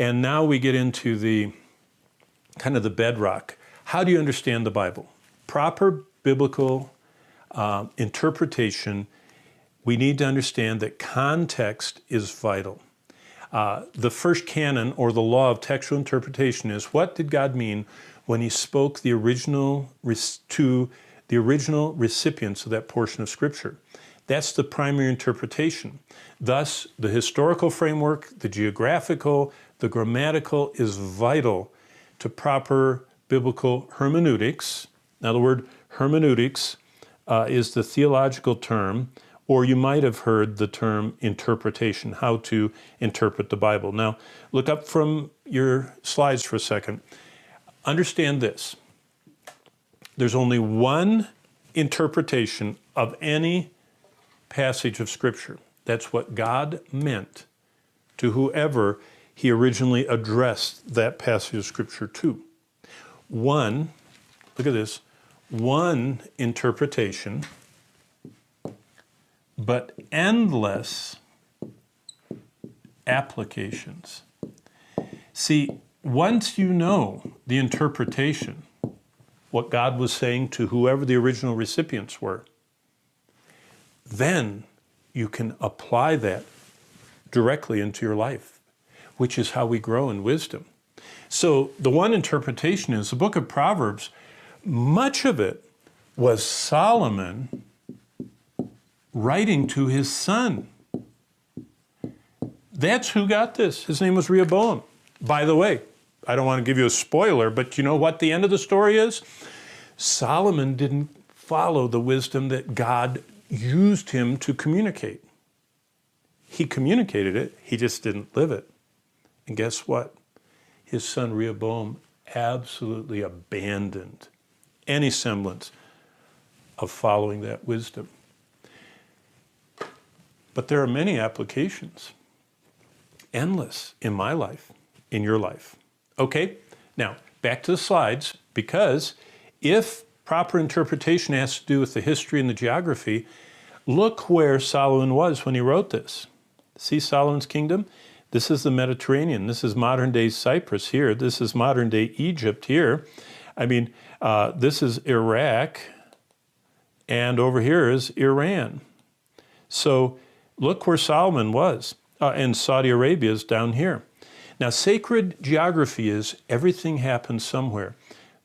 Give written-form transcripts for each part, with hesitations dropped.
And now we get into the kind of the bedrock. How do you understand the Bible? Proper biblical interpretation, we need to understand that context is vital. The first canon, or the law of textual interpretation, is what did God mean when he spoke to the original recipients of that portion of Scripture? That's the primary interpretation. Thus, the historical framework, the geographical, the grammatical is vital to proper biblical hermeneutics. Now, the word hermeneutics is the theological term, or you might have heard the term interpretation, how to interpret the Bible. Now, look up from your slides for a second. Understand this. There's only one interpretation of any passage of Scripture. That's what God meant to whoever he originally addressed that passage of Scripture to. One, look at this, one interpretation, but endless applications. See, once you know the interpretation, what God was saying to whoever the original recipients were, then you can apply that directly into your life, which is how we grow in wisdom. So the one interpretation is the book of Proverbs. Much of it was Solomon writing to his son. That's who got this. His name was Rehoboam. By the way, I don't want to give you a spoiler, but you know what the end of the story is? Solomon didn't follow the wisdom that God used him to communicate. He communicated it, he just didn't live it. And guess what? His son Rehoboam absolutely abandoned any semblance of following that wisdom. But there are many applications, endless, in my life, in your life. Okay, now back to the slides, because if proper interpretation has to do with the history and the geography, look where Solomon was when he wrote this. See Solomon's kingdom? This is the Mediterranean. This is modern-day Cyprus here. This is modern-day Egypt here. I mean, this is Iraq, and over here is Iran. So look where Solomon was, and Saudi Arabia is down here. Now, sacred geography is everything happens somewhere.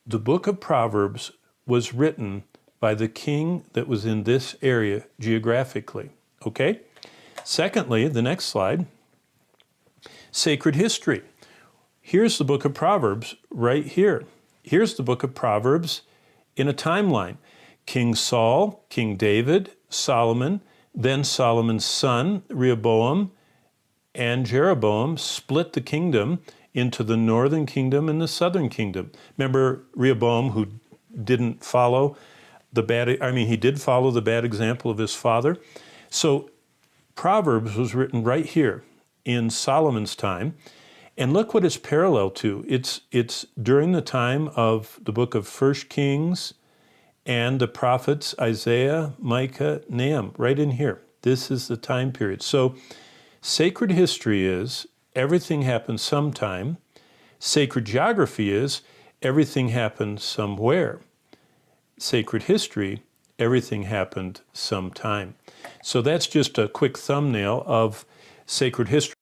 The book of Proverbs was written by the king that was in this area geographically, okay? Secondly, the next slide, sacred history. Here's the book of Proverbs right here. Here's the book of Proverbs in a timeline. King Saul, King David, Solomon, then Solomon's son, Rehoboam, and Jeroboam split the kingdom into the northern kingdom and the southern kingdom. Remember Rehoboam, who didn't follow the he did follow the bad example of his father. So Proverbs was written right here in Solomon's time. And look what it's parallel to. It's during the time of the book of 1 Kings and the prophets Isaiah, Micah, Nahum, right in here. This is the time period. So sacred history is everything happens sometime. Sacred geography is everything happened somewhere. Sacred history, everything happened sometime. So that's just a quick thumbnail of sacred history.